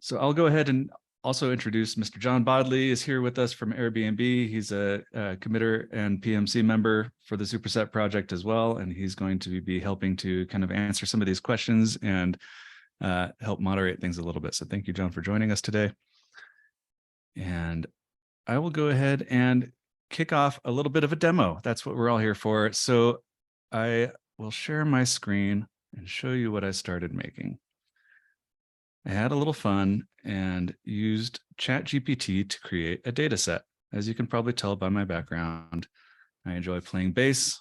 So I'll go ahead and also introduce Mr. John Bodley is here with us from Airbnb. He's a committer and PMC member for the Superset project as well, and he's going to be helping to kind of answer some of these questions and help moderate things a little bit. So thank you, John, for joining us today. And I will go ahead and kick off a little bit of a demo. That's what we're all here for. So I will share my screen and show you what I started making. I had a little fun and used ChatGPT to create a data set. As you can probably tell by my background, I enjoy playing bass.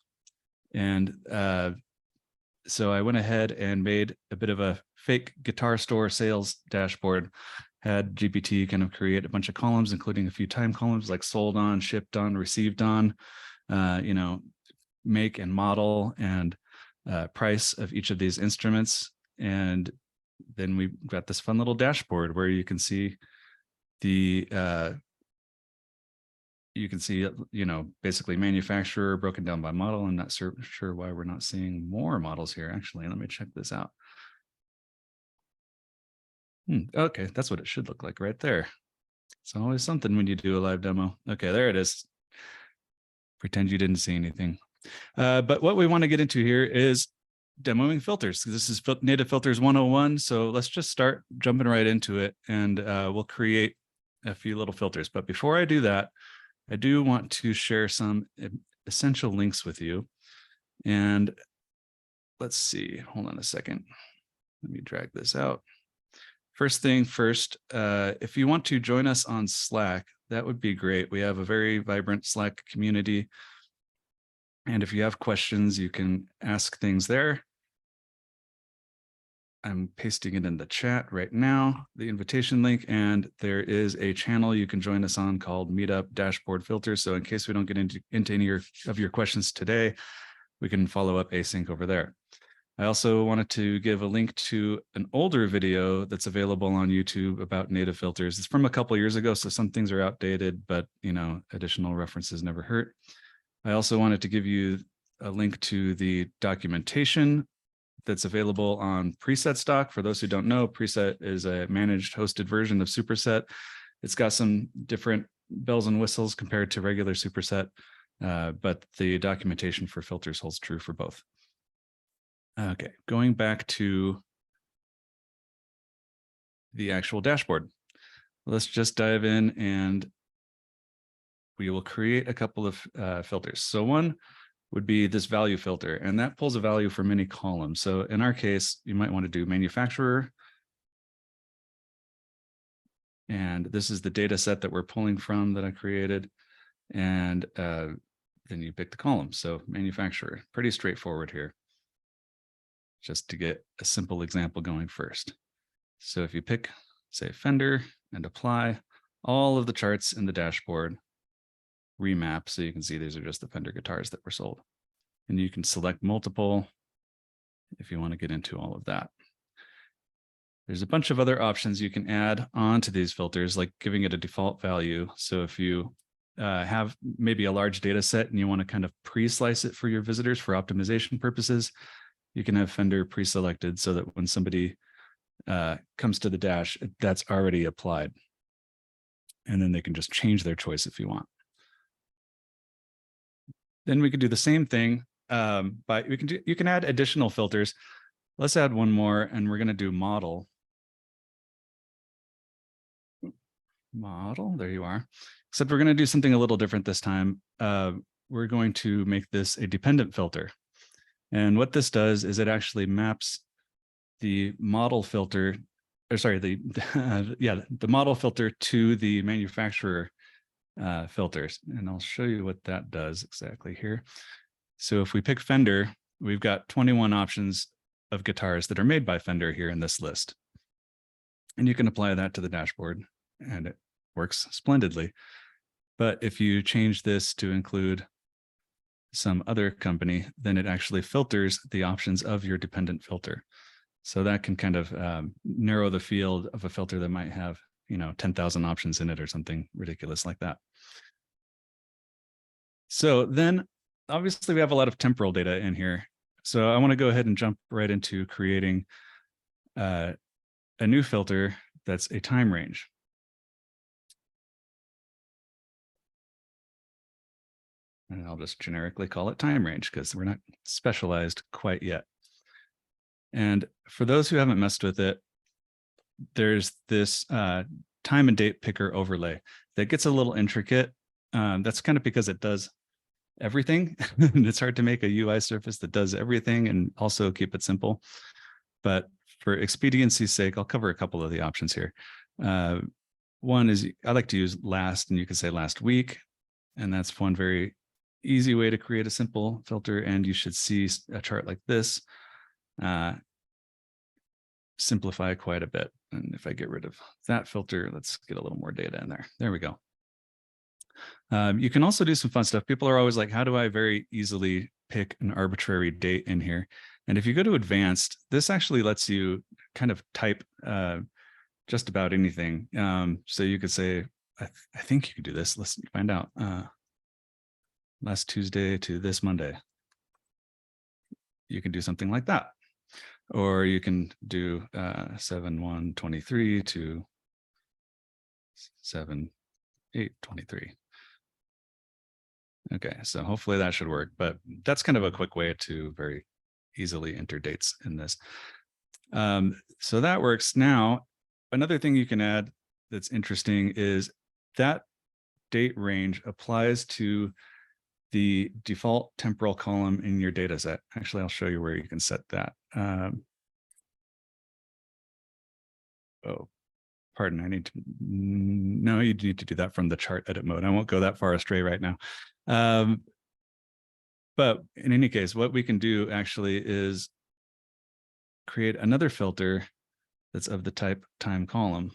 And so I went ahead and made a bit of a fake guitar store sales dashboard, had GPT kind of create a bunch of columns, including a few time columns like sold on, shipped on, received on, make and model and price of each of these instruments. And then we got this fun little dashboard where you can see the basically manufacturer broken down by model. I'm not sure why we're not seeing more models here. Actually, let me check this out. Okay, that's what it should look like right there. It's always something when you do a live demo. Okay, there it is. Pretend you didn't see anything. But what we want to get into here is demoing filters. This is Native Filters 101. So let's just start jumping right into it, and we'll create a few little filters. But before I do that, I do want to share some essential links with you. And let's see, hold on a second. Let me drag this out. First thing first, if you want to join us on Slack, that would be great. We have a very vibrant Slack community. And if you have questions, you can ask things there. I'm pasting it in the chat right now, the invitation link, and there is a channel you can join us on called Meetup Dashboard Filters. So in case we don't get into any of your questions today, we can follow up async over there. I also wanted to give a link to an older video that's available on YouTube about native filters. It's from a couple of years ago, so some things are outdated, but additional references never hurt. I also wanted to give you a link to the documentation that's available on Preset Stock. For those who don't know, Preset is a managed hosted version of Superset. It's got some different bells and whistles compared to regular Superset, but the documentation for filters holds true for both. Okay, going back to the actual dashboard. Let's just dive in and we will create a couple of filters. So one would be this value filter, and that pulls a value from any column. So in our case, you might want to do manufacturer. And this is the data set that we're pulling from that I created. And then you pick the column. So manufacturer, pretty straightforward here. Just to get a simple example going first. So if you pick, say, Fender and apply, all of the charts in the dashboard remap, so you can see these are just the Fender guitars that were sold. And you can select multiple if you want to get into all of that. There's a bunch of other options you can add onto these filters, like giving it a default value. So if you have maybe a large data set and you want to kind of pre-slice it for your visitors for optimization purposes, you can have Fender pre-selected so that when somebody comes to the dash, that's already applied. And then they can just change their choice if you want. Then we could do the same thing, but you can add additional filters. Let's add one more, and we're going to do model. Model, there you are. Except we're going to do something a little different this time. We're going to make this a dependent filter. And what this does is it actually maps the model filter, or sorry, the model filter to the manufacturer filters. And I'll show you what that does exactly here. So if we pick Fender, we've got 21 options of guitars that are made by Fender here in this list. And you can apply that to the dashboard and it works splendidly. But if you change this to include some other company, then it actually filters the options of your dependent filter. So that can kind of narrow the field of a filter that might have 10,000 options in it or something ridiculous like that. So then obviously we have a lot of temporal data in here. So I want to go ahead and jump right into creating a new filter that's a time range. And I'll just generically call it time range because we're not specialized quite yet. And for those who haven't messed with it, there's this time and date picker overlay that gets a little intricate. That's kind of because it does everything. And it's hard to make a UI surface that does everything and also keep it simple. But for expediency's sake, I'll cover a couple of the options here. One is I like to use last, and you can say last week. And that's one very easy way to create a simple filter. And you should see a chart like this simplify quite a bit. And if I get rid of that filter, let's get a little more data in there. There we go. You can also do some fun stuff. People are always like, how do I very easily pick an arbitrary date in here? And if you go to advanced, this actually lets you kind of type just about anything. So you could say, I think you could do this. Let's find out. Last Tuesday to this Monday. You can do something like that. Or you can do 7/1/23 to 7/8/23. Okay, so hopefully that should work, but that's kind of a quick way to very easily enter dates in this. So that works. Now, another thing you can add that's interesting is that date range applies to the default temporal column in your data set. Actually, I'll show you where you can set that. Oh, pardon, I need to, no, you need to do that from the chart edit mode. I won't go that far astray right now. But in any case, what we can do actually is create another filter that's of the type time column.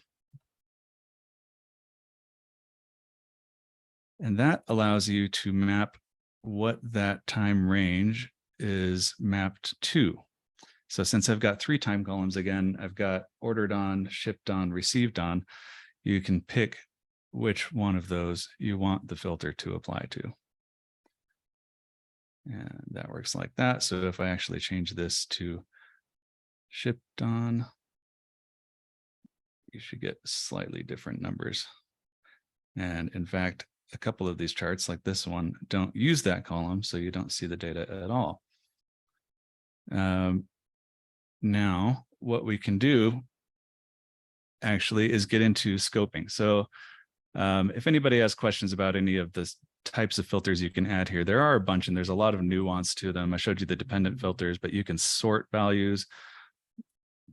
And that allows you to map what that time range is mapped to. So since I've got 3 time columns, again, I've got ordered on, shipped on, received on, you can pick which one of those you want the filter to apply to. And that works like that. So if I actually change this to shipped on, you should get slightly different numbers. And in fact, a couple of these charts like this one don't use that column, so you don't see the data at all. Now, what we can do actually is get into scoping. So if anybody has questions about any of the types of filters you can add here, there are a bunch and there's a lot of nuance to them. I showed you the dependent filters, but you can sort values.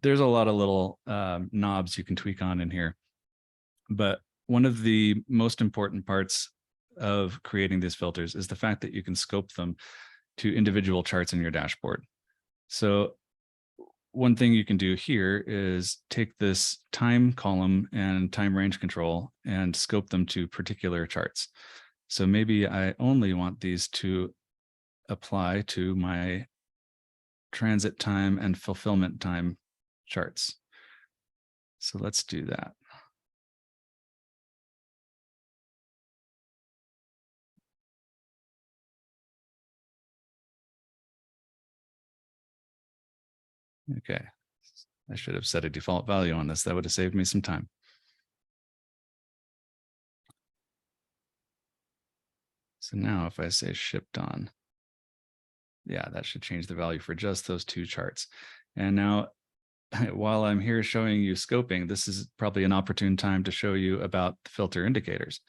There's a lot of little knobs you can tweak on in here. But one of the most important parts of creating these filters is the fact that you can scope them to individual charts in your dashboard. So one thing you can do here is take this time column and time range control and scope them to particular charts. So maybe I only want these to apply to my transit time and fulfillment time charts. So let's do that. Okay, I should have set a default value on this. That would have saved me some time. So now if I say shipped on, yeah, that should change the value for just those 2 charts. And now while I'm here showing you scoping, this is probably an opportune time to show you about the filter indicators.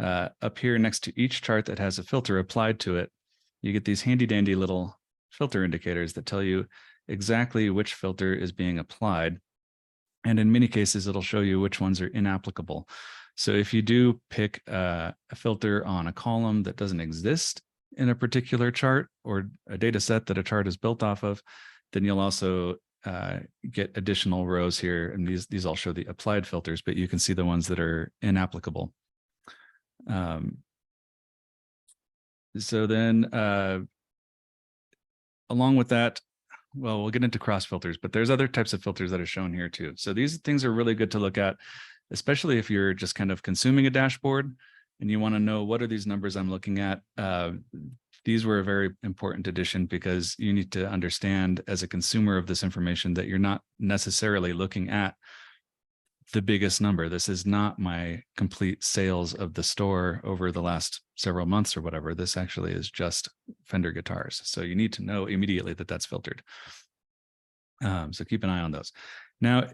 Up here next to each chart that has a filter applied to it, you get these handy dandy little filter indicators that tell you exactly which filter is being applied. And in many cases, it'll show you which ones are inapplicable. So if you do pick a filter on a column that doesn't exist in a particular chart or a data set that a chart is built off of, then you'll also get additional rows here. And these all show the applied filters, but you can see the ones that are inapplicable. So then along with that, well, we'll get into cross filters, but there's other types of filters that are shown here too. So these things are really good to look at, especially if you're just kind of consuming a dashboard and you want to know what are these numbers I'm looking at. These were a very important addition because you need to understand as a consumer of this information that you're not necessarily looking at the biggest number. This is not my complete sales of the store over the last several months or whatever. This actually is just Fender guitars. So you need to know immediately that that's filtered. So keep an eye on those. Now,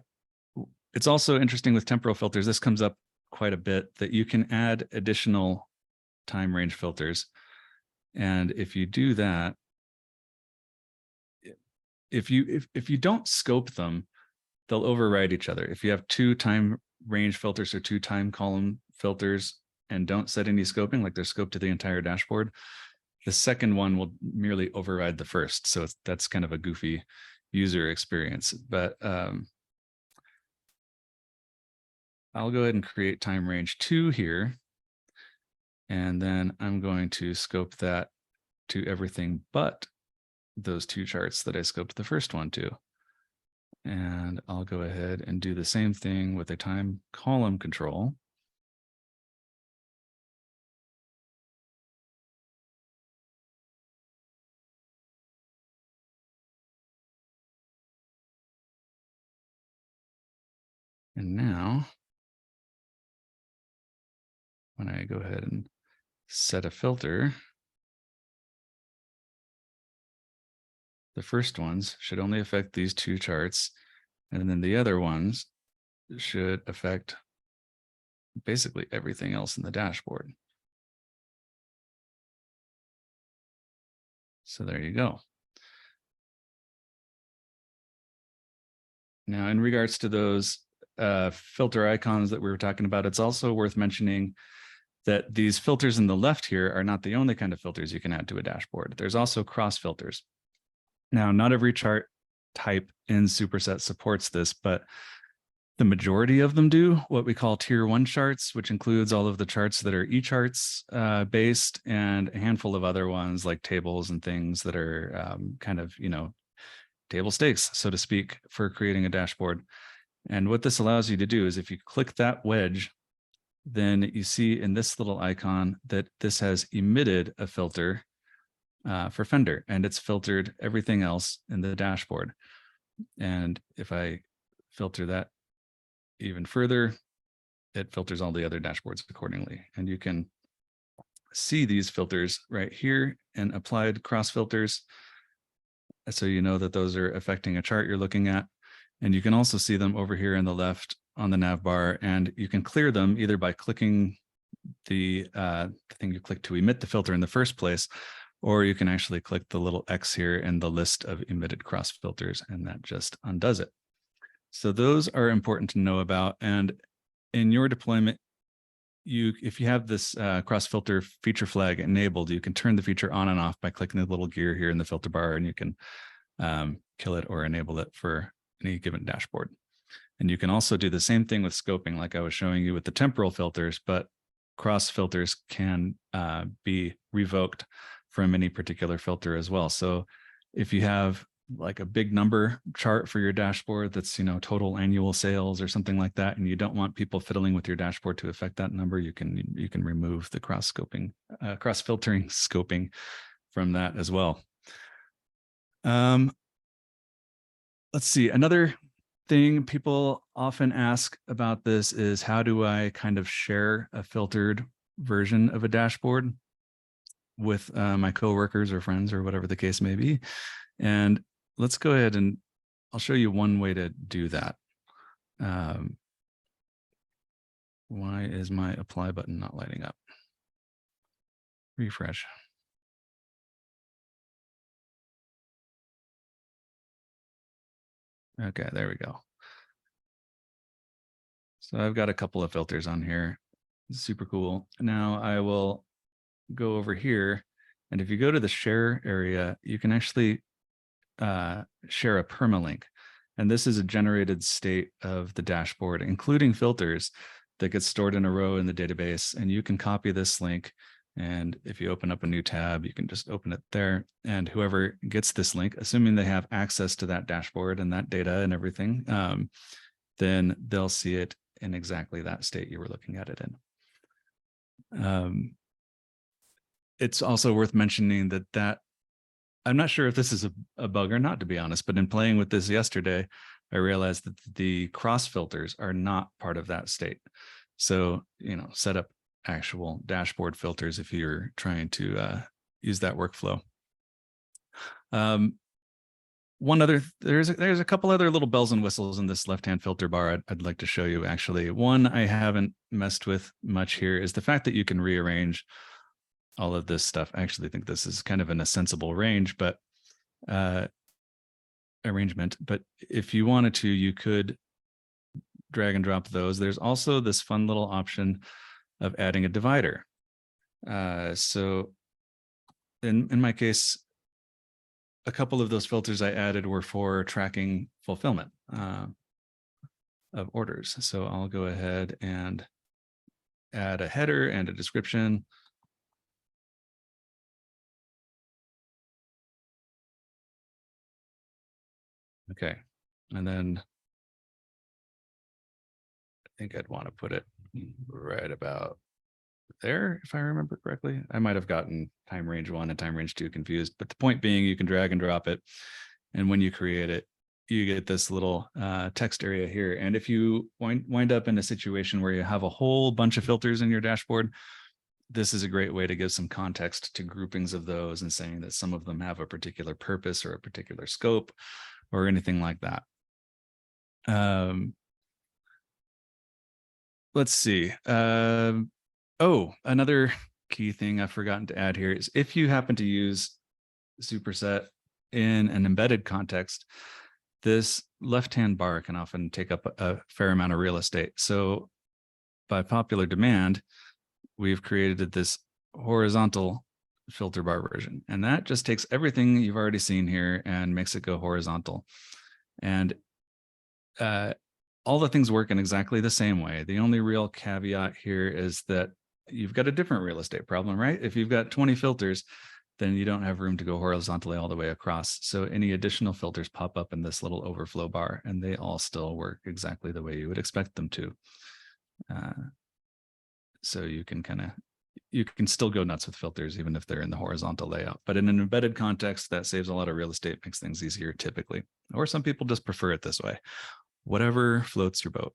it's also interesting with temporal filters. This comes up quite a bit, that you can add additional time range filters. And if you do that, if you don't scope them, they'll override each other. If you have two time range filters or two time column filters and don't set any scoping, like they're scoped to the entire dashboard, the second one will merely override the first. So that's kind of a goofy user experience. But I'll go ahead and create time range 2 here. And then I'm going to scope that to everything but those two charts that I scoped the first one to. And I'll go ahead and do the same thing with a time column control. And now, when I go ahead and set a filter, the first ones should only affect these two charts, and then the other ones should affect basically everything else in the dashboard. So there you go. Now, in regards to those filter icons that we were talking about, it's also worth mentioning that these filters in the left here are not the only kind of filters you can add to a dashboard. There's also cross filters. Now, not every chart type in Superset supports this, but the majority of them do, what we call tier 1 charts, which includes all of the charts that are e-charts based, and a handful of other ones like tables and things that are kind of, table stakes, so to speak, for creating a dashboard. And what this allows you to do is if you click that wedge, then you see in this little icon that this has emitted a filter for Fender, and it's filtered everything else in the dashboard. And if I filter that even further, it filters all the other dashboards accordingly. And you can see these filters right here and applied cross filters. So you know that those are affecting a chart you're looking at. And you can also see them over here in the left on the nav bar, and you can clear them either by clicking the thing you click to emit the filter in the first place, or you can actually click the little X here in the list of emitted cross filters, and that just undoes it. So those are important to know about. And in your deployment, if you have this cross filter feature flag enabled, you can turn the feature on and off by clicking the little gear here in the filter bar, and you can kill it or enable it for any given dashboard. And you can also do the same thing with scoping, like I was showing you with the temporal filters, but cross filters can be revoked from any particular filter as well. So if you have like a big number chart for your dashboard that's, total annual sales or something like that, and you don't want people fiddling with your dashboard to affect that number, you can remove the cross filtering scoping from that as well. Let's see, another thing people often ask about this is, how do I kind of share a filtered version of a dashboard with my coworkers or friends or whatever the case may be? And let's go ahead and I'll show you one way to do that. Why is my apply button not lighting up? Refresh. Okay, there we go. So I've got a couple of filters on here. Super cool. Now I will go over here, and if you go to the share area, you can actually share a permalink. And this is a generated state of the dashboard, including filters, that gets stored in a row in the database. And you can copy this link. And if you open up a new tab, you can just open it there. And whoever gets this link, assuming they have access to that dashboard and that data and everything, then they'll see it in exactly that state you were looking at it in. It's also worth mentioning that I'm not sure if this is a bug or not, to be honest, but in playing with this yesterday, I realized that the cross filters are not part of that state. So, set up actual dashboard filters if you're trying to use that workflow. There's a couple other little bells and whistles in this left-hand filter bar I'd like to show you, actually. One I haven't messed with much here is the fact that you can rearrange all of this stuff. I actually think this is kind of in a sensible range, but arrangement. But if you wanted to, you could drag and drop those. There's also this fun little option of adding a divider. So in my case, a couple of those filters I added were for tracking fulfillment of orders. So I'll go ahead and add a header and a description. Okay, and then I think I'd want to put it right about there, if I remember correctly. I might have gotten time range 1 and time range 2 confused, but the point being, you can drag and drop it, and when you create it, you get this little text area here. And if you wind up in a situation where you have a whole bunch of filters in your dashboard, this is a great way to give some context to groupings of those and saying that some of them have a particular purpose or a particular scope or anything like that. Let's see. Oh, another key thing I've forgotten to add here is if you happen to use Superset in an embedded context, this left-hand bar can often take up a fair amount of real estate. So by popular demand, we've created this horizontal filter bar version, and that just takes everything you've already seen here and makes it go horizontal. And all the things work in exactly the same way. The only real caveat here is that you've got a different real estate problem, right? If you've got 20 filters, then you don't have room to go horizontally all the way across. So any additional filters pop up in this little overflow bar, and they all still work exactly the way you would expect them to. So you can still go nuts with filters, even if they're in the horizontal layout. But in an embedded context, that saves a lot of real estate, makes things easier typically. Or some people just prefer it this way. Whatever floats your boat.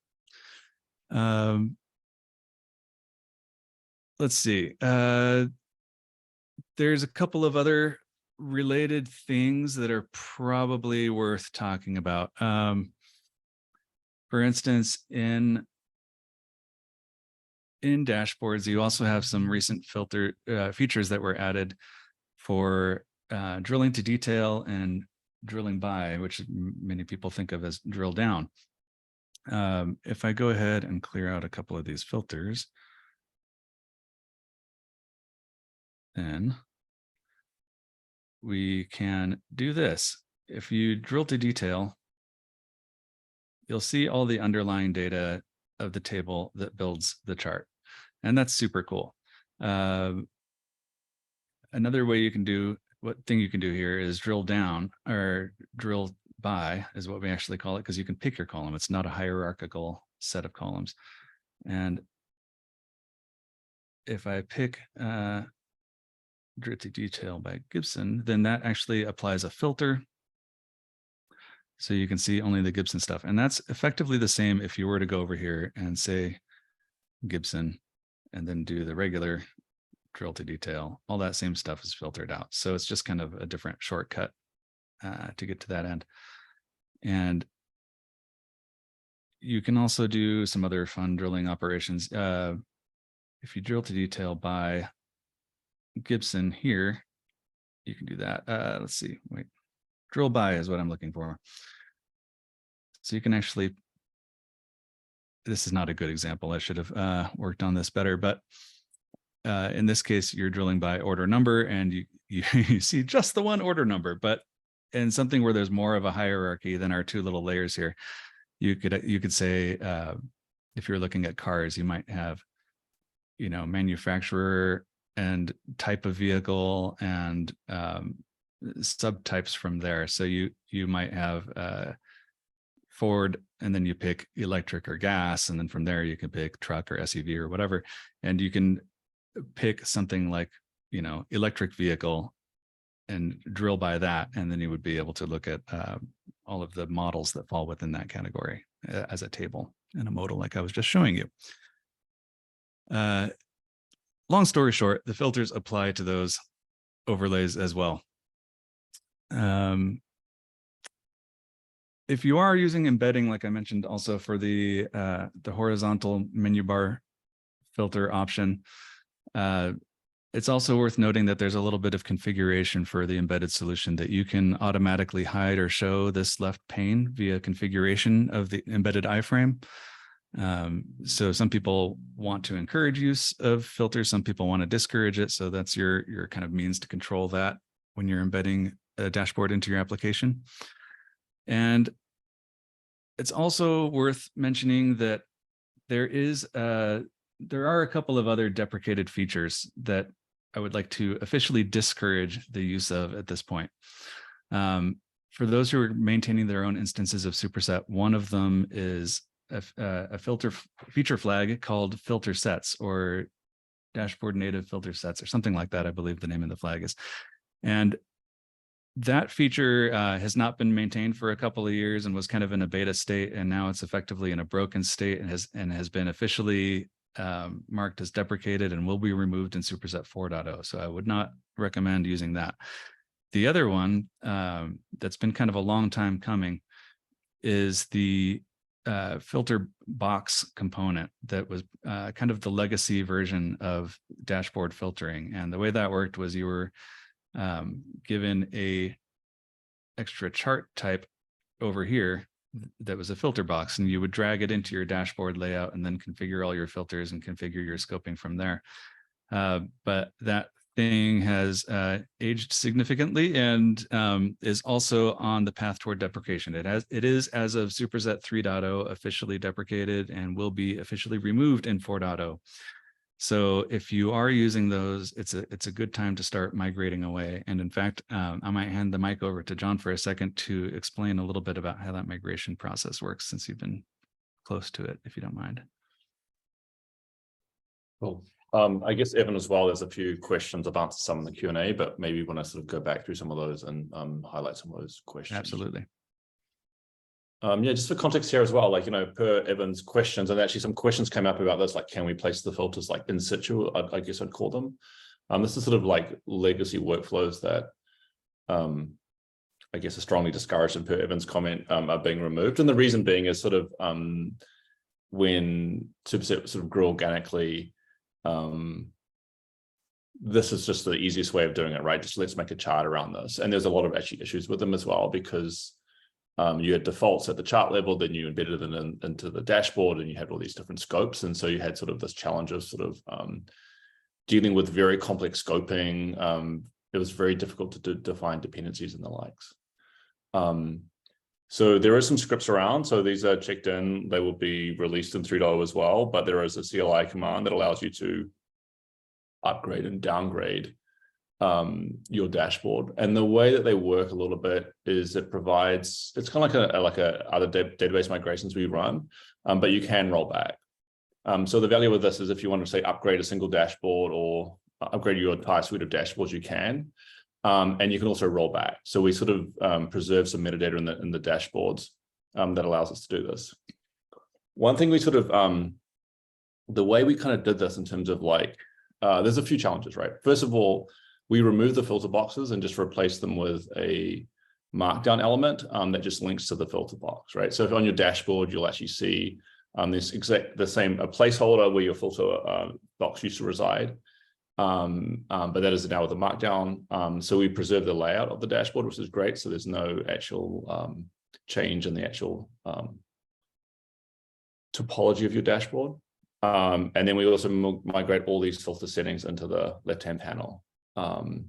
Let's see. There's a couple of other related things that are probably worth talking about. For instance, in dashboards, you also have some recent filter features that were added for drilling to detail and drilling by, which many people think of as drill down. If I go ahead and clear out a couple of these filters, then we can do this. If you drill to detail, you'll see all the underlying data of the table that builds the chart. And that's super cool. Another way you can do, thing you can do here is drill down, or drill by is what we actually call it, because you can pick your column. It's not a hierarchical set of columns. And if I pick drill to detail by Gibson, then that actually applies a filter. So you can see only the Gibson stuff. And that's effectively the same if you were to go over here and say Gibson and then do the regular drill to detail. All that same stuff is filtered out. So it's just kind of a different shortcut to get to that end. And you can also do some other fun drilling operations. If you drill to detail by Gibson here, you can do that. Let's see, wait, drill by is what I'm looking for. So you can actually, this is not a good example. I should have worked on this better, but in this case, you're drilling by order number, and you see just the one order number. But in something where there's more of a hierarchy than our two little layers here, you could say, if you're looking at cars, you might have, manufacturer and type of vehicle and subtypes from there. So you might have Ford, and then you pick electric or gas, and then from there you can pick truck or SUV or whatever, and you can pick something like electric vehicle drill by that, and then you would be able to look at all of the models that fall within that category as a table and a modal, like I was just showing you. Long story short, the filters apply to those overlays as well. If you are using embedding, like I mentioned, also for the horizontal menu bar filter option, it's also worth noting that there's a little bit of configuration for the embedded solution, that you can automatically hide or show this left pane via configuration of the embedded iframe. So some people want to encourage use of filters, some people want to discourage it. So that's your kind of means to control that when you're embedding a dashboard into your application. And it's also worth mentioning that there are a couple of other deprecated features that I would like to officially discourage the use of at this point. For those who are maintaining their own instances of Superset, one of them is a feature flag called filter sets, or dashboard native filter sets, or something like that. I believe the name of the flag is. And that feature has not been maintained for a couple of years and was kind of in a beta state, and now it's effectively in a broken state and has been officially marked as deprecated and will be removed in Superset 4.0. So I would not recommend using that. The other one that's been kind of a long time coming is the filter box component that was kind of the legacy version of dashboard filtering. And the way that worked was you were given a extra chart type over here that was a filter box, and you would drag it into your dashboard layout and then configure all your filters and configure your scoping from there. But that thing has aged significantly and is also on the path toward deprecation. It is, as of Superset 3.0, officially deprecated and will be officially removed in 4.0. So if you are using those, it's a good time to start migrating away. And in fact, I might hand the mic over to John for a second to explain a little bit about how that migration process works, since you've been close to it, if you don't mind. Cool. I guess, Evan, as well, there's a few questions. I've answered some in the Q&A, but maybe when I sort of go back through some of those and highlight some of those questions. Absolutely. Yeah, just for context here as well, like, per Evan's questions, and actually some questions came up about this, like, can we place the filters like in situ, I guess I'd call them. This is sort of like legacy workflows that I guess are strongly discouraged, and per Evan's comment are being removed. And the reason being is sort of when Superset sort of grew organically, this is just the easiest way of doing it, right? Just let's make a chart around this. And there's a lot of actually issues with them as well, because you had defaults at the chart level, then you embedded them into the dashboard, and you had all these different scopes. And so you had sort of this challenge of sort of dealing with very complex scoping. It was very difficult to define dependencies and the likes. So there are some scripts around. So these are checked in. They will be released in 3.0 as well, but there is a CLI command that allows you to upgrade and downgrade your dashboard. And the way that they work a little bit is it provides, it's kind of like other database migrations we run, but you can roll back. So the value of this is if you want to say upgrade a single dashboard or upgrade your entire suite of dashboards, you can. And you can also roll back. So we sort of preserve some metadata in the dashboards that allows us to do this. One thing we sort of, the way we kind of did this in terms of like, there's a few challenges, right? First of all, we removed the filter boxes and just replaced them with a markdown element that just links to the filter box, right? So if on your dashboard, you'll actually see the same placeholder where your filter box used to reside. But that is now with a markdown. So we preserve the layout of the dashboard, which is great. So there's no actual change in the actual topology of your dashboard. And then we also migrate all these filter settings into the left-hand panel. The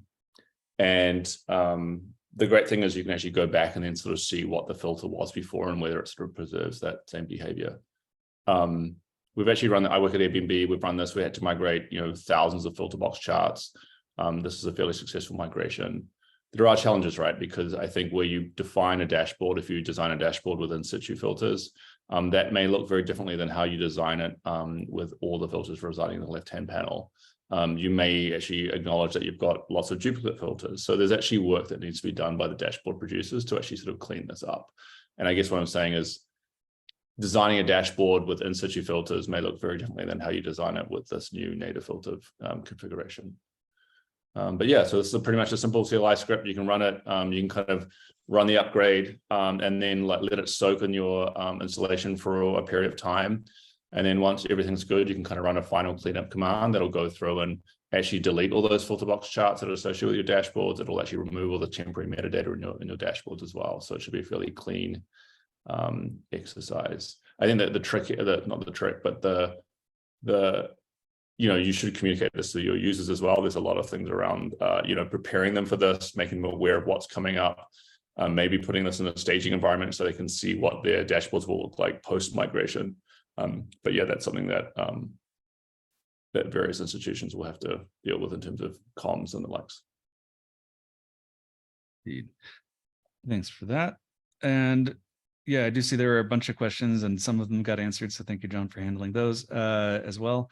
great thing is you can actually go back and then sort of see what the filter was before and whether it sort of preserves that same behavior. We've actually run, I work at Airbnb, we've run this, we had to migrate, thousands of filter box charts. This is a fairly successful migration. There are challenges, right? Because I think where you define a dashboard, if you design a dashboard with in situ filters, that may look very differently than how you design it with all the filters residing in the left-hand panel. you may actually acknowledge that you've got lots of duplicate filters. So there's actually work that needs to be done by the dashboard producers to actually sort of clean this up. And I guess what I'm saying is designing a dashboard with in-situ filters may look very differently than how you design it with this new native filter configuration. But yeah, so this is pretty much a simple CLI script. You can run it. You can kind of run the upgrade and then let it soak in your installation for a period of time. And then once everything's good, you can kind of run a final cleanup command that'll go through and actually delete all those filter box charts that are associated with your dashboards. It'll actually remove all the temporary metadata in your dashboards as well. So it should be a fairly clean exercise. I think that the trick, not the trick, but you should communicate this to your users as well. There's a lot of things around, preparing them for this, making them aware of what's coming up, maybe putting this in a staging environment so they can see what their dashboards will look like post-migration. But yeah, that's something that that various institutions will have to deal with in terms of comms and the likes. Indeed. Thanks for that. And yeah, I do see there are a bunch of questions and some of them got answered. So thank you, John, for handling those as well.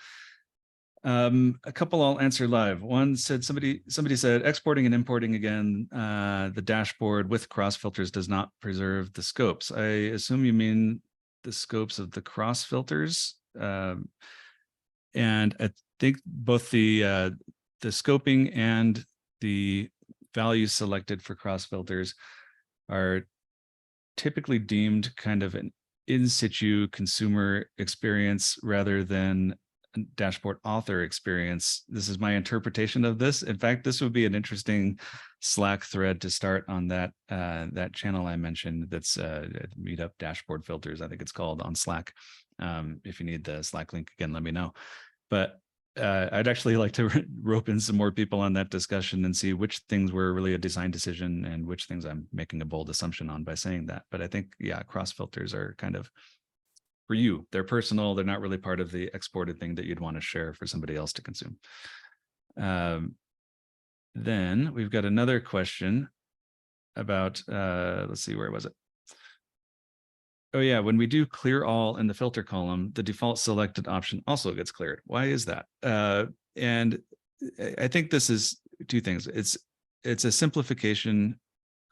A couple I'll answer live. One said, somebody said, exporting and importing again, the dashboard with cross filters does not preserve the scopes. I assume you mean the scopes of the cross filters. And I think both the scoping and the values selected for cross filters are typically deemed kind of an in situ consumer experience rather than dashboard author experience. This is my interpretation of this. In fact, this would be an interesting Slack thread to start on that that channel I mentioned. That's Meetup Dashboard Filters, I think it's called, on Slack. If you need the Slack link again, let me know. But I'd actually like to rope in some more people on that discussion and see which things were really a design decision and which things I'm making a bold assumption on by saying that. But I think, yeah, cross filters are kind of for you. They're personal. They're not really part of the exported thing that you'd want to share for somebody else to consume. Then we've got another question about, let's see, where was it? Oh yeah, when we do clear all in the filter column, the default selected option also gets cleared. Why is that? And I think this is two things. It's a simplification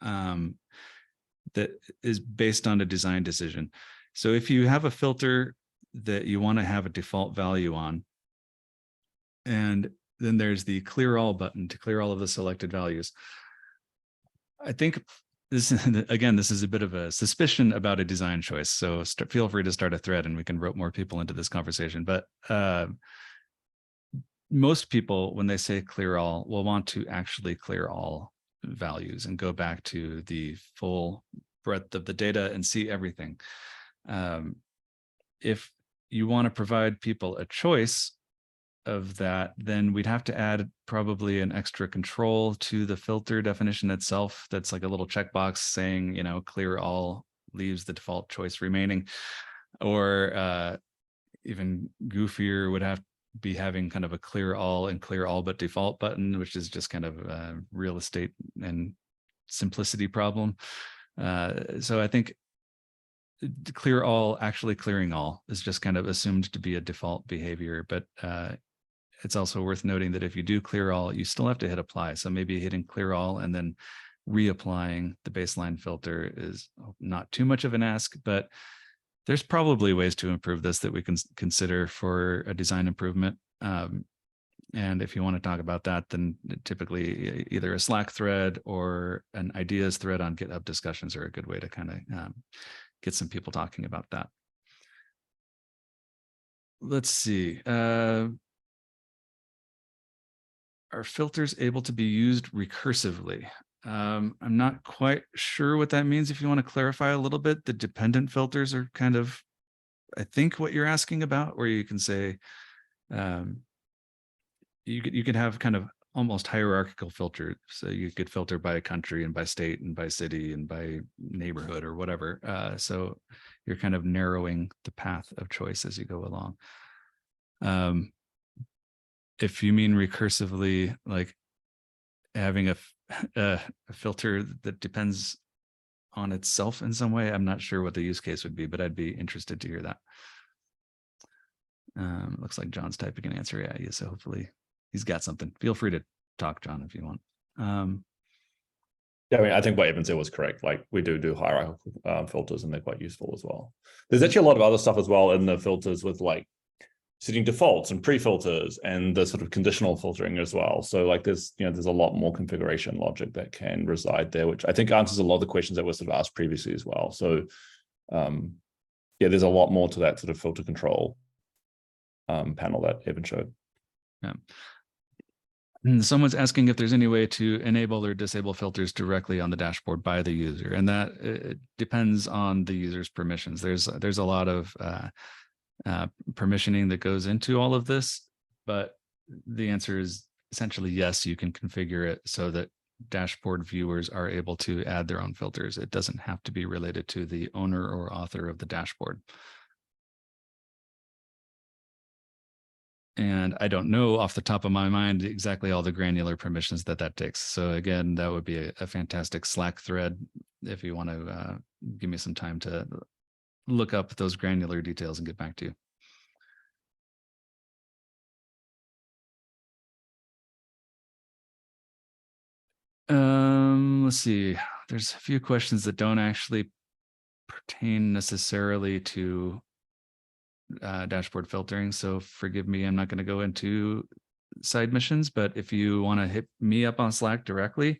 that is based on a design decision. So if you have a filter that you want to have a default value on, and then there's the clear all button to clear all of the selected values. I think this, again, this is a bit of a suspicion about a design choice. So feel free to start a thread and we can rope more people into this conversation. But most people, when they say clear all, will want to actually clear all values and go back to the full breadth of the data and see everything. If you want to provide people a choice of that, then we'd have to add probably an extra control to the filter definition itself. That's like a little checkbox saying, clear all leaves the default choice remaining, or even goofier would have be having kind of a clear all and clear all but default button, which is just kind of a real estate and simplicity problem. So I think clear all, actually clearing all, is just kind of assumed to be a default behavior, but it's also worth noting that if you do clear all, you still have to hit apply. So maybe hitting clear all and then reapplying the baseline filter is not too much of an ask, but there's probably ways to improve this that we can consider for a design improvement. And if you want to talk about that, then typically either a Slack thread or an ideas thread on GitHub discussions are a good way to kind of get some people talking about that. Let's see. Are filters able to be used recursively? I'm not quite sure what that means. If you want to clarify a little bit, the dependent filters are kind of, I think, what you're asking about, where you can say, you could have kind of almost hierarchical filter. So you could filter by country and by state and by city and by neighborhood or whatever. So you're kind of narrowing the path of choice as you go along. If you mean recursively, like having a filter that depends on itself in some way, I'm not sure what the use case would be, but I'd be interested to hear that. Looks like John's typing an answer. Yeah, so hopefully he's got something. Feel free to talk, John, if you want. Yeah, I mean, I think what Evan said was correct. Like we do hierarchical filters, and they're quite useful as well. There's actually a lot of other stuff as well in the filters with like setting defaults and pre-filters and the sort of conditional filtering as well. So like there's a lot more configuration logic that can reside there, which I think answers a lot of the questions that were sort of asked previously as well. So yeah, there's a lot more to that sort of filter control panel that Evan showed. Yeah. Someone's asking if there's any way to enable or disable filters directly on the dashboard by the user, and that it depends on the user's permissions. There's a lot of permissioning that goes into all of this, but the answer is essentially yes. You can configure it so that dashboard viewers are able to add their own filters. It doesn't have to be related to the owner or author of the dashboard. And I don't know off the top of my mind exactly all the granular permissions that takes. So again, that would be a fantastic Slack thread if you want to give me some time to look up those granular details and get back to you. Let's see. There's a few questions that don't actually pertain necessarily to dashboard filtering. So forgive me, I'm not going to go into side missions, but if you want to hit me up on Slack directly,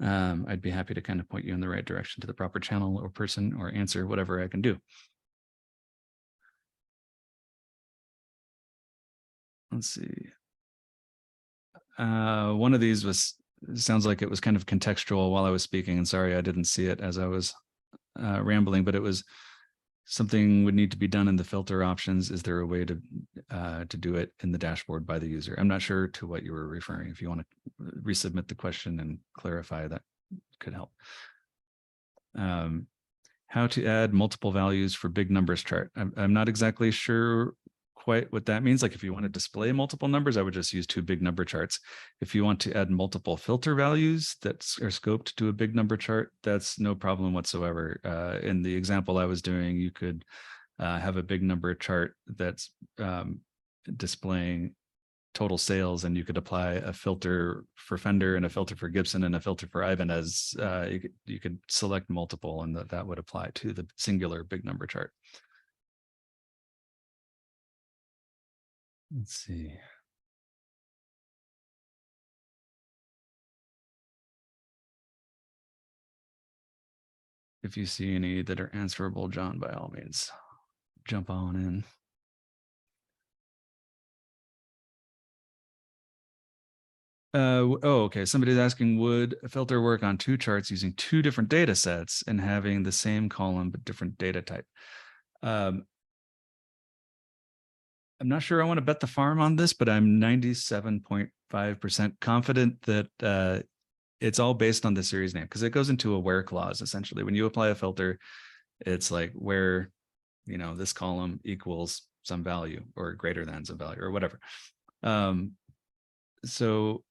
I'd be happy to kind of point you in the right direction to the proper channel or person or answer whatever I can do. Let's see. One of these sounds like it was kind of contextual while I was speaking, and sorry I didn't see it as I was rambling, but it was something would need to be done in the filter options. Is there a way to do it in the dashboard by the user? I'm not sure to what you were referring. If you want to resubmit the question and clarify, that could help. How to add multiple values for big numbers chart. I'm not exactly sure quite what that means. Like if you want to display multiple numbers, I would just use two big number charts. If you want to add multiple filter values that are scoped to a big number chart, that's no problem whatsoever. In the example I was doing, you could have a big number chart that's displaying total sales, and you could apply a filter for Fender and a filter for Gibson and a filter for Ivan as you could select multiple, and that would apply to the singular big number chart. Let's see. If you see any that are answerable, John, by all means, jump on in. Okay. Somebody's asking, would a filter work on two charts using two different data sets and having the same column but different data type? I'm not sure I want to bet the farm on this, but I'm 97.5% confident that it's all based on the series name, because it goes into a where clause. Essentially, when you apply a filter, it's like where, this column equals some value or greater than some value or whatever. So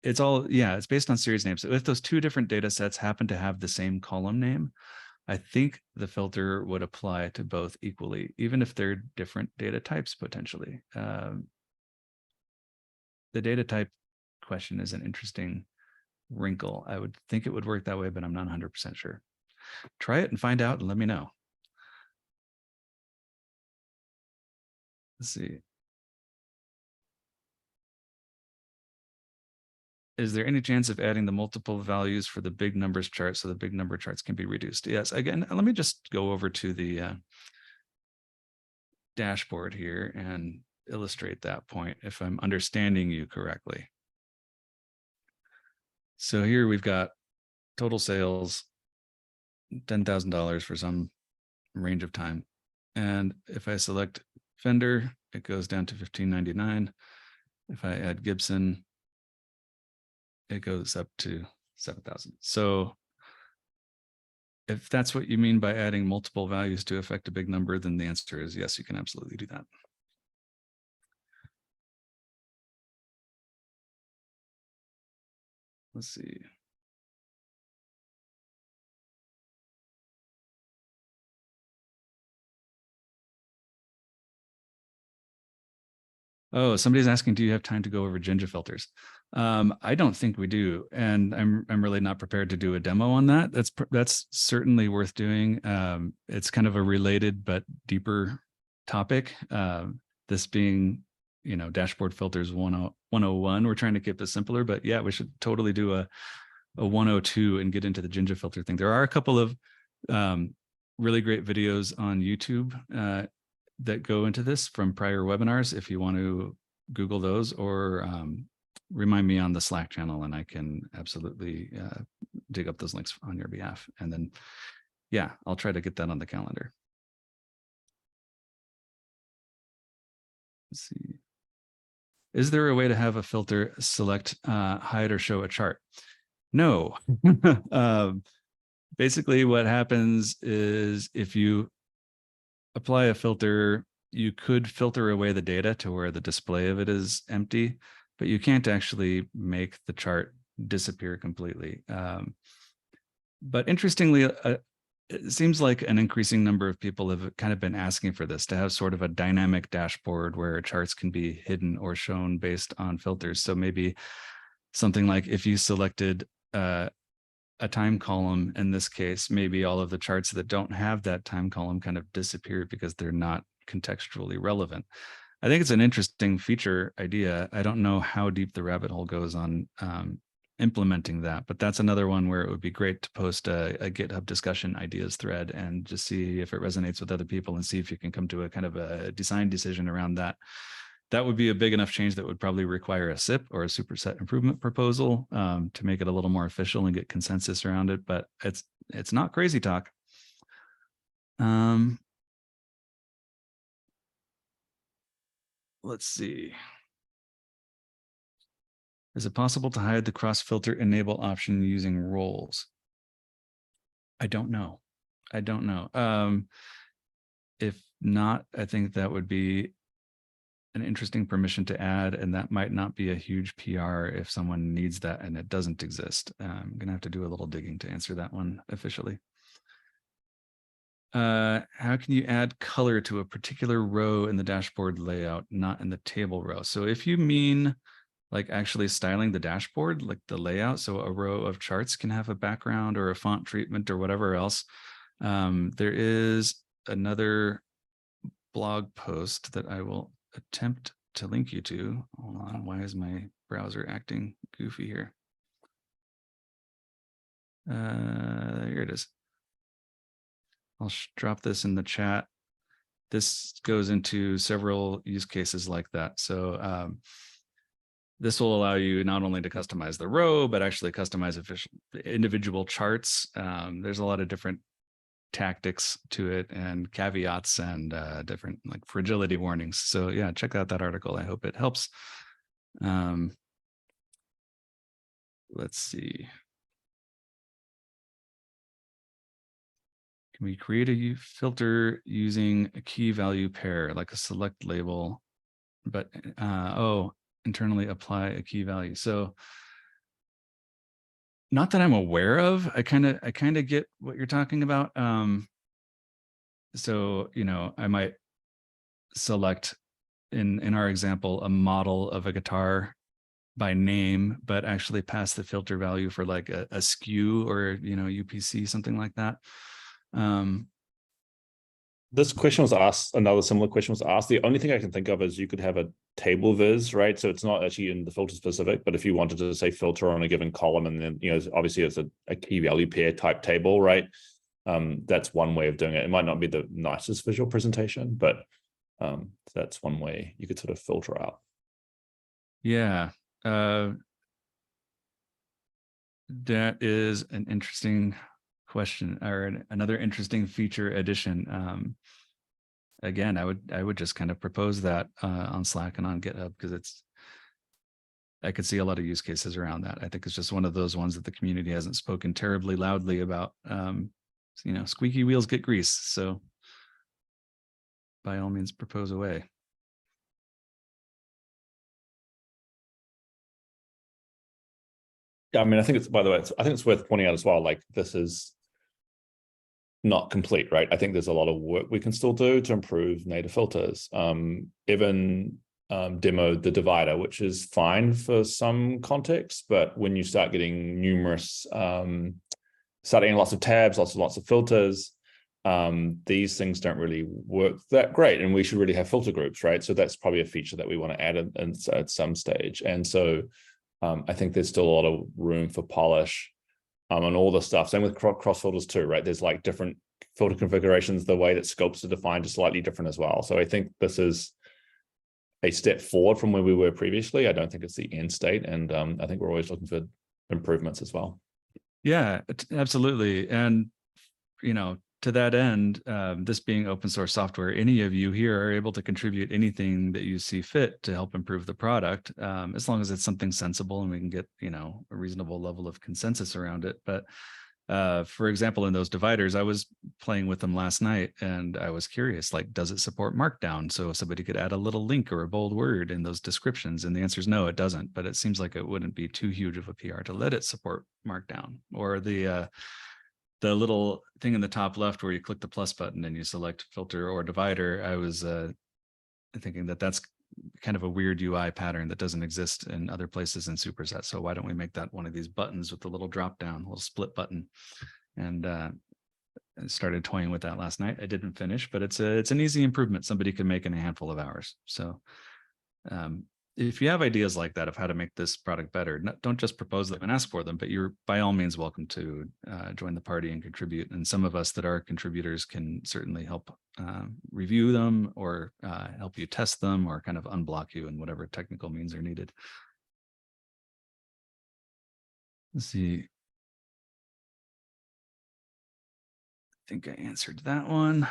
it's based on series name. So if those two different data sets happen to have the same column name, I think the filter would apply to both equally, even if they're different data types potentially. The data type question is an interesting wrinkle. I would think it would work that way, but I'm not 100% sure. Try it and find out and let me know. Let's see. Is there any chance of adding the multiple values for the big numbers chart so the big number charts can be reduced? Yes. Again, let me just go over to the dashboard here and illustrate that point if I'm understanding you correctly. So here we've got total sales, $10,000 for some range of time. And if I select Fender, it goes down to $1,599. If I add Gibson, it goes up to 7,000. So if that's what you mean by adding multiple values to affect a big number, then the answer is yes, you can absolutely do that. Let's see. Oh, somebody's asking, do you have time to go over Jinja filters? I don't think we do, and I'm really not prepared to do a demo on that. That's certainly worth doing. It's kind of a related but deeper topic. This being, dashboard filters 101. We're trying to keep this simpler, but yeah, we should totally do a 102 and get into the Jinja filter thing. There are a couple of really great videos on YouTube that go into this from prior webinars. If you want to Google those, or remind me on the Slack channel, and I can absolutely dig up those links on your behalf. And then, yeah, I'll try to get that on the calendar. Let's see. Is there a way to have a filter select, hide, or show a chart? No. Basically, what happens is if you apply a filter, you could filter away the data to where the display of it is empty, but you can't actually make the chart disappear completely. But interestingly, it seems like an increasing number of people have kind of been asking for this, to have sort of a dynamic dashboard where charts can be hidden or shown based on filters. So maybe something like if you selected a time column, in this case, maybe all of the charts that don't have that time column kind of disappear because they're not contextually relevant. I think it's an interesting feature idea. I don't know how deep the rabbit hole goes on implementing that, but that's another one where it would be great to post a GitHub discussion ideas thread and just see if it resonates with other people, and see if you can come to a kind of a design decision around that. That would be a big enough change that would probably require a SIP or a superset improvement proposal to make it a little more official and get consensus around it. But it's not crazy talk. Let's see. Is it possible to hide the cross filter enable option using roles? I don't know. I don't know. If not, I think that would be an interesting permission to add, and that might not be a huge PR if someone needs that and it doesn't exist. I'm gonna have to do a little digging to answer that one officially. How can you add color to a particular row in the dashboard layout, not in the table row? So if you mean like actually styling the dashboard, like the layout, so a row of charts can have a background or a font treatment or whatever else, there is another blog post that I will attempt to link you to. Hold on, why is my browser acting goofy here? Here it is. I'll drop this in the chat. This goes into several use cases like that. So this will allow you not only to customize the row, but actually customize individual charts. There's a lot of different tactics to it and caveats and different like fragility warnings. So yeah, check out that article. I hope it helps. Let's see. Can we create a filter using a key value pair, like a select label, but internally apply a key value? So not that I'm aware of. I kind of get what you're talking about. So, I might select in our example, a model of a guitar by name, but actually pass the filter value for like a SKU or, UPC, something like that. This question was asked, another similar question was asked. The only thing I can think of is you could have a table viz, right? So it's not actually in the filter specific, but if you wanted to say filter on a given column, and then, obviously it's a key value pair type table, right? That's one way of doing it. It might not be the nicest visual presentation, but that's one way you could sort of filter out. Yeah. That is an interesting question, or another interesting feature addition. Again, I would just kind of propose that on Slack and on GitHub, because I could see a lot of use cases around that. I think it's just one of those ones that the community hasn't spoken terribly loudly about. Squeaky wheels get grease. So by all means, propose away. Yeah, I mean, I think it's, by the way, I think it's worth pointing out as well, like this is not complete, right? I think there's a lot of work we can still do to improve native filters. Evan demoed the divider, which is fine for some contexts, but when you start getting numerous, starting lots of tabs, lots of filters, these things don't really work that great, and we should really have filter groups, right? So that's probably a feature that we want to add in at some stage. And so I think there's still a lot of room for polish on all the stuff. Same with cross filters too, right? There's like different filter configurations. The way that scopes are defined is slightly different as well. So I think this is a step forward from where we were previously. I don't think it's the end state, and I think we're always looking for improvements as well. Yeah, absolutely. And, you know, to that end, this being open source software, any of you here are able to contribute anything that you see fit to help improve the product, as long as it's something sensible and we can get, you know, a reasonable level of consensus around it. But for example, in those dividers, I was playing with them last night and I was curious, like, does it support Markdown? So somebody could add a little link or a bold word in those descriptions. And the answer is no, it doesn't. But it seems like it wouldn't be too huge of a PR to let it support Markdown. Or the little thing in the top left where you click the plus button and you select filter or divider. I was thinking that that's kind of a weird UI pattern that doesn't exist in other places in Superset. So why don't we make that one of these buttons with the little drop down, little split button? And I started toying with that last night. I didn't finish, but it's an easy improvement somebody can make in a handful of hours. So if you have ideas like that of how to make this product better, don't just propose them and ask for them, but you're by all means welcome to join the party and contribute. And some of us that are contributors can certainly help review them or help you test them or kind of unblock you in whatever technical means are needed. Let's see. I think I answered that one.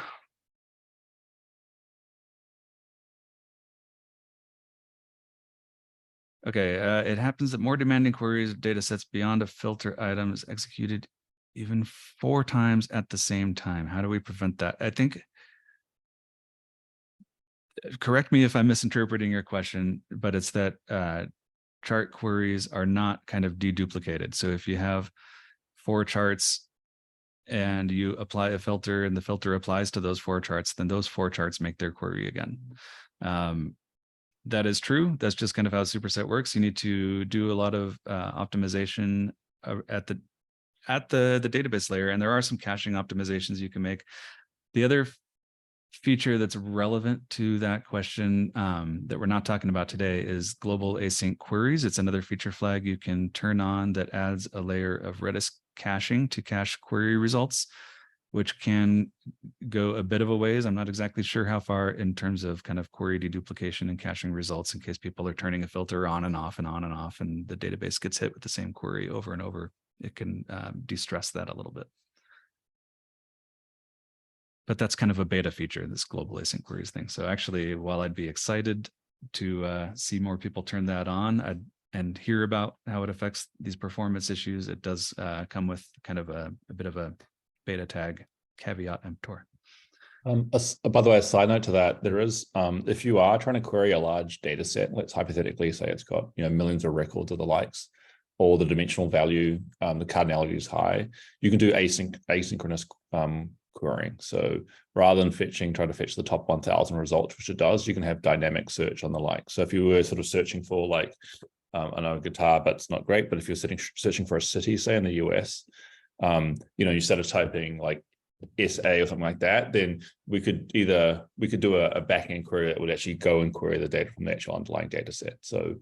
Okay, it happens that more demanding queries of data sets beyond a filter item is executed even 4 times at the same time. How do we prevent that? I think, correct me if I'm misinterpreting your question, but it's that chart queries are not kind of deduplicated. So if you have 4 charts and you apply a filter and the filter applies to those 4 charts, then those 4 charts make their query again. That is true. That's just kind of how Superset works. You need to do a lot of optimization at the database layer, and there are some caching optimizations you can make. The other feature that's relevant to that question that we're not talking about today is global async queries. It's another feature flag you can turn on that adds a layer of Redis caching to cache query results, which can go a bit of a ways. I'm not exactly sure how far in terms of kind of query deduplication and caching results in case people are turning a filter on and off and on and off, and the database gets hit with the same query over and over. It can de-stress that a little bit. But that's kind of a beta feature, this global async queries thing. So actually, while I'd be excited to see more people turn that on and hear about how it affects these performance issues, it does come with kind of a bit of a beta tag caveat emptor. By the way, a side note to that, there is, if you are trying to query a large data set, let's hypothetically say it's got, you know, millions of records or the likes, or the dimensional value, the cardinality is high, you can do asynchronous querying. So rather than try to fetch the top 1,000 results, which it does, you can have dynamic search on the like. So if you were sort of searching for like, I know a guitar, but it's not great, but if you're searching for a city, say in the US, you know, you started typing like SA or something like that, then we could do a backend query that would actually go and query the data from the actual underlying data set. So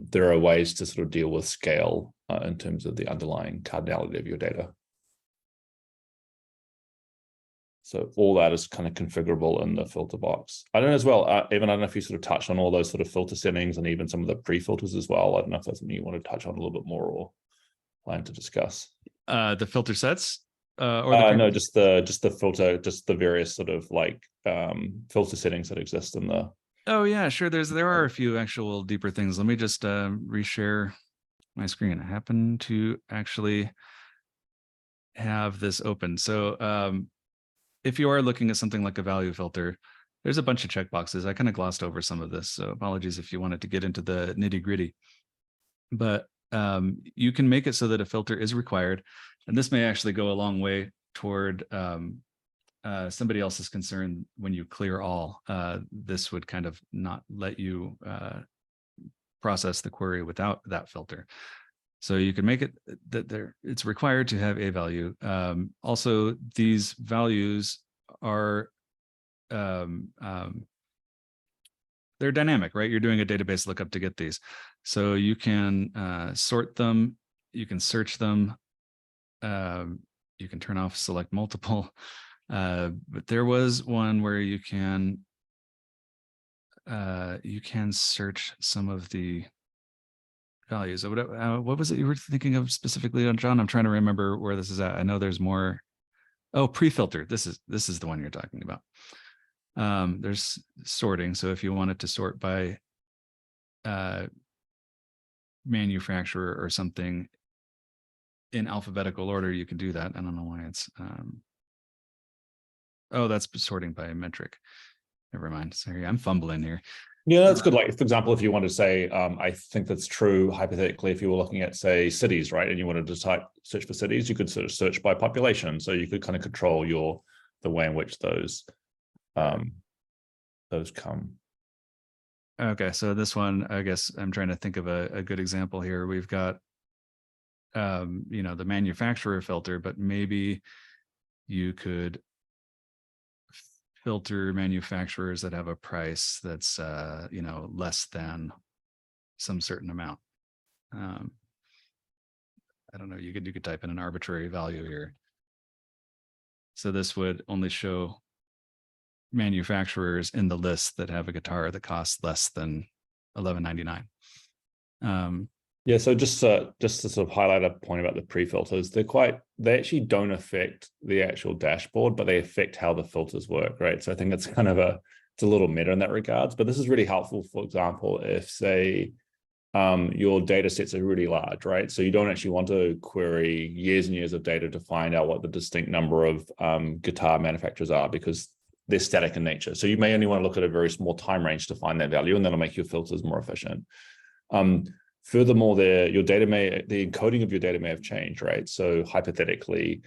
there are ways to sort of deal with scale in terms of the underlying cardinality of your data. So all that is kind of configurable in the filter box. I don't know as well, Evan, I don't know if you sort of touched on all those sort of filter settings and even some of the pre-filters as well. I don't know if that's something you want to touch on a little bit more or plan to discuss. The filter sets? Or no, just the filter, just the various sort of like filter settings that exist in the. Oh yeah, sure. There are a few actual deeper things. Let me just reshare my screen. I happen to actually have this open. So if you are looking at something like a value filter, there's a bunch of checkboxes. I kind of glossed over some of this, so apologies if you wanted to get into the nitty-gritty. But you can make it so that a filter is required, and this may actually go a long way toward somebody else is concerned, when you clear all, this would kind of not let you process the query without that filter. So you can make it that it's required to have a value. Also, these values are they're dynamic, right? You're doing a database lookup to get these. So you can sort them, you can search them, you can turn off select multiple. But there was one where you can search some of the values. What was it you were thinking of specifically on, John? I'm trying to remember where this is at. I know there's more. Oh, pre-filter. This is the one you're talking about. There's sorting. So if you wanted to sort by manufacturer or something in alphabetical order, you can do that. I don't know why it's oh, that's sorting by metric. Never mind. Sorry, I'm fumbling here. Yeah, that's good. Like, for example, if you want to say, I think that's true, hypothetically, if you were looking at, say, cities, right, and you wanted to search for cities, you could sort of search by population. So you could kind of control the way in which those come. Okay, so this one, I guess I'm trying to think of a good example here. We've got, the manufacturer filter, but maybe you could filter manufacturers that have a price that's less than some certain amount. I don't know, you could type in an arbitrary value here. So this would only show manufacturers in the list that have a guitar that costs less than $11.99. Yeah, so just to sort of highlight a point about the pre-filters, they actually don't affect the actual dashboard, but they affect how the filters work, right? So I think that's kind of it's a little meta in that regards, but this is really helpful, for example, if, say, your data sets are really large, right? So you don't actually want to query years and years of data to find out what the distinct number of guitar manufacturers are, because they're static in nature. So you may only want to look at a very small time range to find that value, and that'll make your filters more efficient. Furthermore, the encoding of your data may have changed, right? So hypothetically,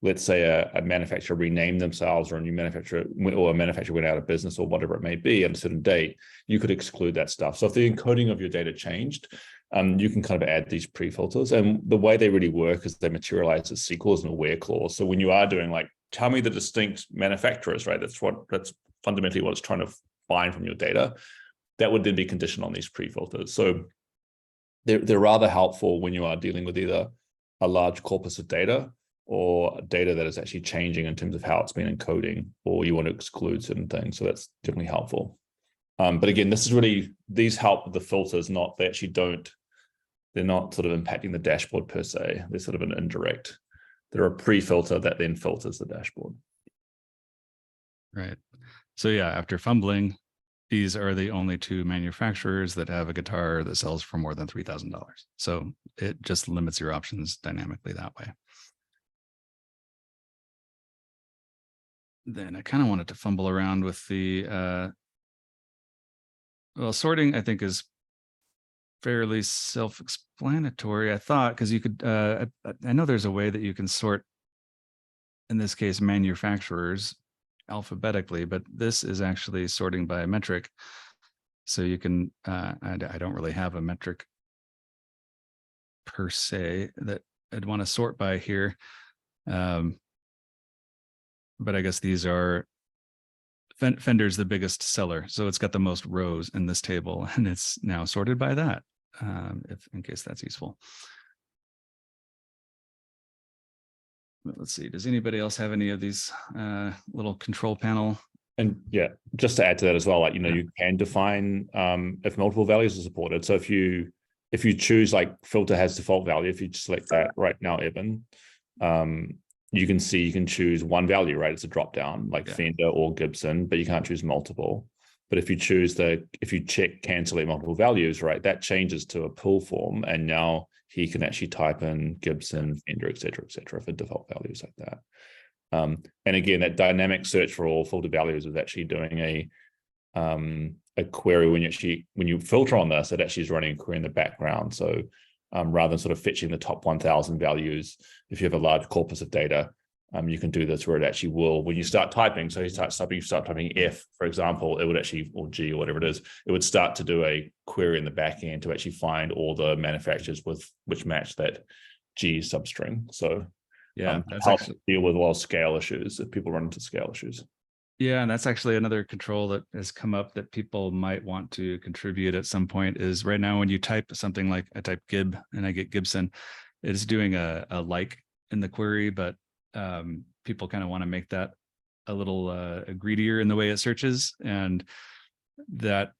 let's say a manufacturer renamed themselves, or a manufacturer went out of business, or whatever it may be at a certain date, you could exclude that stuff. So if the encoding of your data changed, you can kind of add these pre-filters. And the way they really work is they materialize as SQLs and a where clause. So when you are doing, like, tell me the distinct manufacturers, right? That's fundamentally what it's trying to find from your data. That would then be conditioned on these pre-filters. So they're rather helpful when you are dealing with either a large corpus of data or data that is actually changing in terms of how it's been encoding, or you want to exclude certain things. So that's definitely helpful. But again, these help with the filters, they're not sort of impacting the dashboard per se. They're sort of an indirect. They're a pre-filter that then filters the dashboard. Right. So yeah, after fumbling, these are the only two manufacturers that have a guitar that sells for more than $3,000. So it just limits your options dynamically that way. Then I kind of wanted to fumble around with the, sorting, I think, is fairly self-explanatory, I thought, because you could, I know there's a way that you can sort, in this case, manufacturers alphabetically, but this is actually sorting by metric. So you can, I don't really have a metric per se that I'd want to sort by here. But I guess these are, Fender's the biggest seller, so it's got the most rows in this table, and it's now sorted by that, in case that's useful. Let's see, does anybody else have any of these little control panel? And yeah, just to add to that as well, like, you can define if multiple values are supported. So if you choose, like, filter has default value, if you select that right now, Evan, you can choose one value, right? It's a drop down, like Fender or Gibson, but you can't choose multiple. But if you check can select multiple values, right, that changes to a pull form, and now he can actually type in Gibson, Fender, et cetera, for default values like that. And again, that dynamic search for all filter values is actually doing a query when you filter on this, it actually is running a query in the background. So rather than sort of fetching the top 1,000 values, if you have a large corpus of data, you can do this where it actually will, when you start typing, so you start typing F, for example, it would actually, or G or whatever it is, it would start to do a query in the back end to actually find all the manufacturers which match that G substring. So yeah, that's help actually deal with a lot of scale issues if people run into scale issues. Yeah, and that's actually another control that has come up that people might want to contribute at some point. Is right now when you type something like I type Gib and I get Gibson, it's doing a like in the query, but people kind of want to make that a little greedier in the way it searches, and that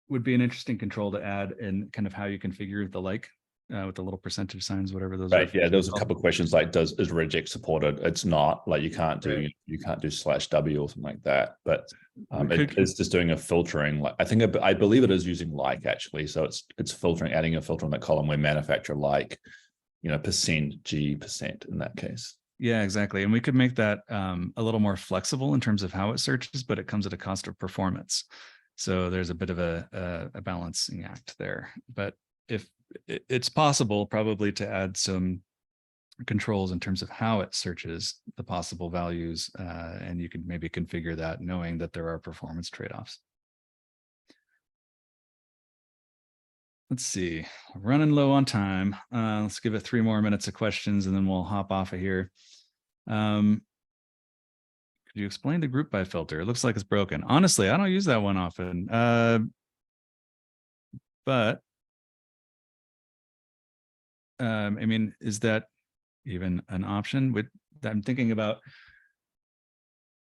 would be an interesting control to add in kind of how you configure the like with the little percentage signs, whatever those right. are. Yeah, there's a couple of questions like, is regex supported? It's not. Like you can't do Right. you can't do /w or something like that. But Could, it's just doing a filtering. Like I believe it is using like actually. So it's filtering, adding a filter in that column where manufacturer like, percent G percent in that case. Yeah, exactly. And we could make that a little more flexible in terms of how it searches, but it comes at a cost of performance. So there's a bit of a balancing act there. But if it's possible probably to add some controls in terms of how it searches the possible values, and you could maybe configure that knowing that there are performance trade-offs. Let's see, running low on time. Let's give it 3 more minutes of questions and then we'll hop off of here. Could you explain the group by filter? It looks like it's broken. Honestly, I don't use that one often. But I mean, is that even an option? With I'm thinking about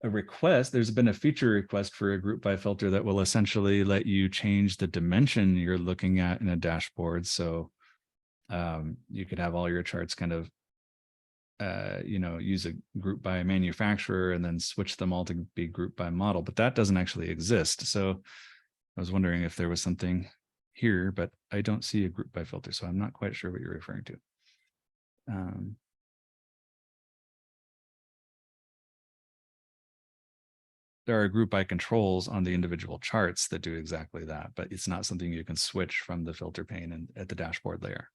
a request. There's been a feature request for a group by filter that will essentially let you change the dimension you're looking at in a dashboard. So you could have all your charts kind of use a group by manufacturer and then switch them all to be grouped by model, but that doesn't actually exist. So I was wondering if there was something here, but I don't see a group by filter, so I'm not quite sure what you're referring to. There are group by controls on the individual charts that do exactly that, but it's not something you can switch from the filter pane and at the dashboard layer.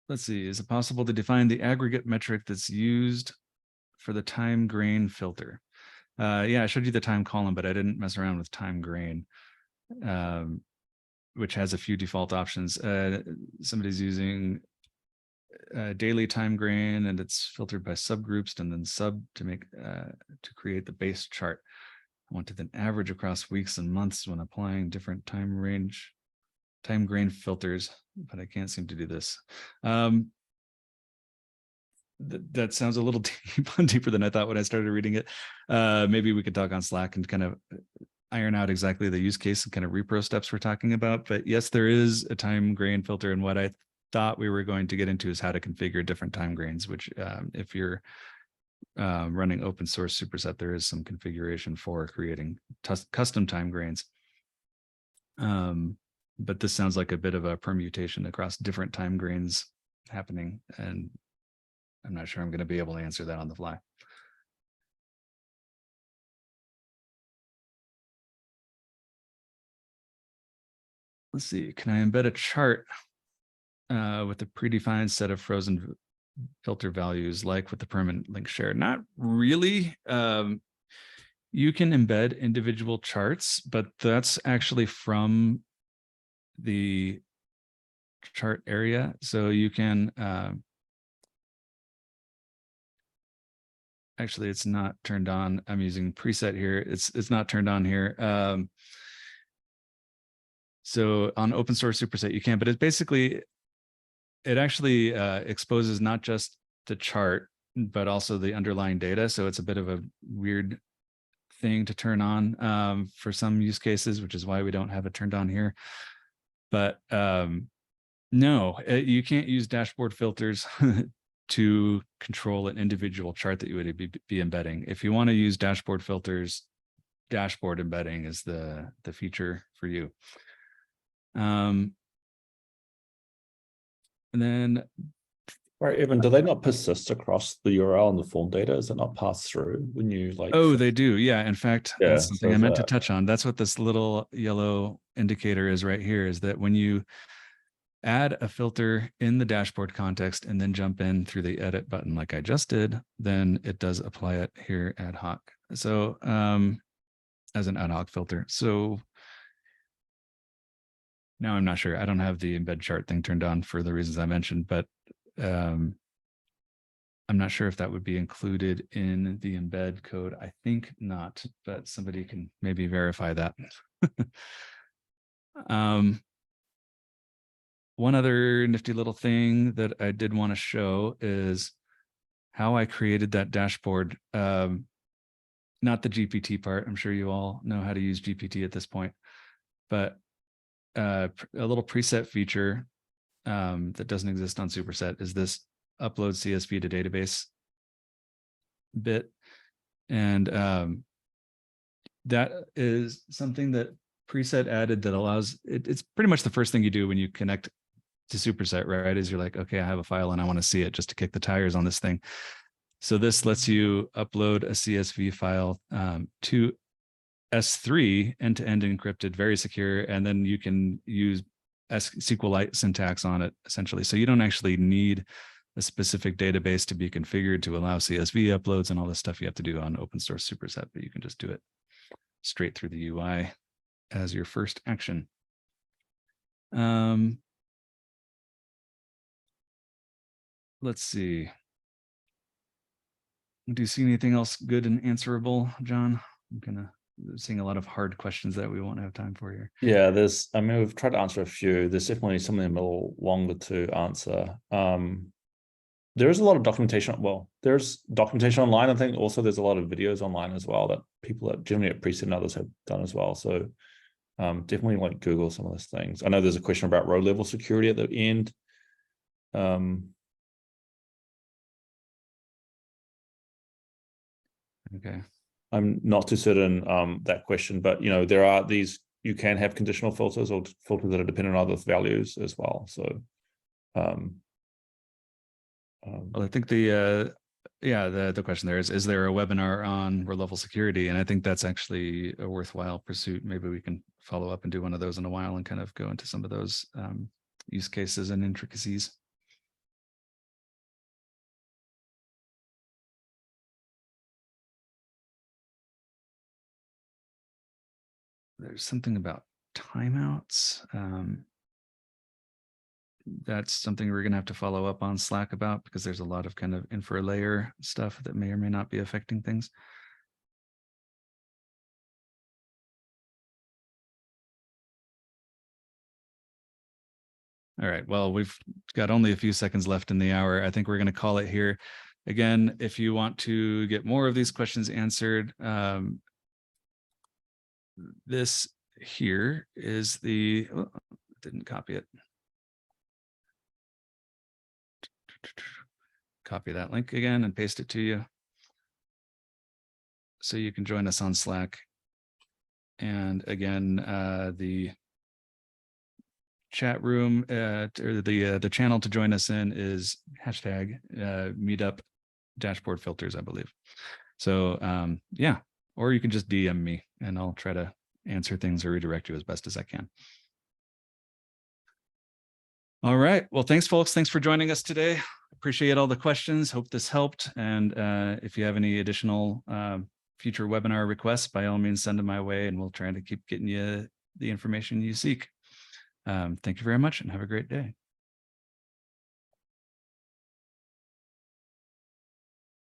Let's see, is it possible to define the aggregate metric that's used for the time grain filter? Yeah, I showed you the time column, but I didn't mess around with time grain, which has a few default options. Somebody's using daily time grain, and it's filtered by subgroups and then sub to make to create the base chart. I wanted an average across weeks and months when applying different time grain filters, but I can't seem to do this. That sounds a little deeper than I thought when I started reading it. Maybe we could talk on Slack and kind of iron out exactly the use case and kind of repro steps we're talking about. But yes, there is a time grain filter, and what I thought we were going to get into is how to configure different time grains, which if you're running open source Superset, there is some configuration for creating custom time grains. But this sounds like a bit of a permutation across different time grains happening, and I'm not sure I'm going to be able to answer that on the fly. Let's see, can I embed a chart with a predefined set of frozen filter values like with the permanent link share? Not really. You can embed individual charts, but that's actually from the chart area. So you can actually, it's not turned on. I'm using preset here. It's not turned on here. So on open source Superset, you can, but it's basically, it actually exposes not just the chart, but also the underlying data. So it's a bit of a weird thing to turn on for some use cases, which is why we don't have it turned on here. But no, you can't use dashboard filters to control an individual chart that you would be embedding. If you want to use dashboard filters, dashboard embedding is the feature for you. And then Right, Evan, do they not persist across the URL and the form data? Is it not passed through when you like? Oh, they do. Yeah. In fact, Yeah, that's something so I meant to that. touch on. That's what this little yellow indicator is right here, is that when you add a filter in the dashboard context and then jump in through the edit button like I just did, then it does apply it here ad hoc. So as an ad hoc filter. So now I'm not sure. I don't have the embed chart thing turned on for the reasons I mentioned, but I'm not sure if that would be included in the embed code. I think not, but somebody can maybe verify that. One other nifty little thing that I did want to show is how I created that dashboard. Not the GPT part. I'm sure you all know how to use GPT at this point, but a little preset feature that doesn't exist on Superset is this upload CSV to database bit. And that is something that Preset added that allows, it's pretty much the first thing you do when you connect to Superset, right? Is you're like, okay, I have a file and I want to see it just to kick the tires on this thing. So this lets you upload a CSV file to S3 end-to-end encrypted, very secure, and then you can use SQLite syntax on it essentially. So you don't actually need a specific database to be configured to allow CSV uploads and all the stuff you have to do on open source Superset, but you can just do it straight through the UI as your first action. Let's see. Do you see anything else good and answerable, John? I'm kind of seeing a lot of hard questions that we won't have time for here. Yeah, I mean, we've tried to answer a few. There's definitely some of them a little longer to answer. There's a lot of documentation. Well, there's documentation online. I think also there's a lot of videos online as well that people that generally at Preset and others have done as well. So definitely like Google some of those things. I know there's a question about row level security at the end. Okay. I'm not too certain that question, but there are these, you can have conditional filters or filters that are dependent on other values as well. So well, I think the question there is there a webinar on row level security? And I think that's actually a worthwhile pursuit. Maybe we can follow up and do one of those in a while and kind of go into some of those use cases and intricacies. There's something about timeouts. That's something we're going to have to follow up on Slack about, because there's a lot of kind of infra layer stuff that may or may not be affecting things. All right, well, we've got only a few seconds left in the hour. I think we're going to call it here. Again, if you want to get more of these questions answered, this here is the, didn't copy it. Copy that link again and paste it to you, so you can join us on Slack. And again, the chat room or the channel to join us in is hashtag meetup dashboard filters, I believe. So yeah, or you can just DM me and I'll try to answer things or redirect you as best as I can. All right. Well, thanks, folks. Thanks for joining us today. Appreciate all the questions. Hope this helped. And if you have any additional future webinar requests, by all means, send them my way and we'll try to keep getting you the information you seek. Thank you very much and have a great day.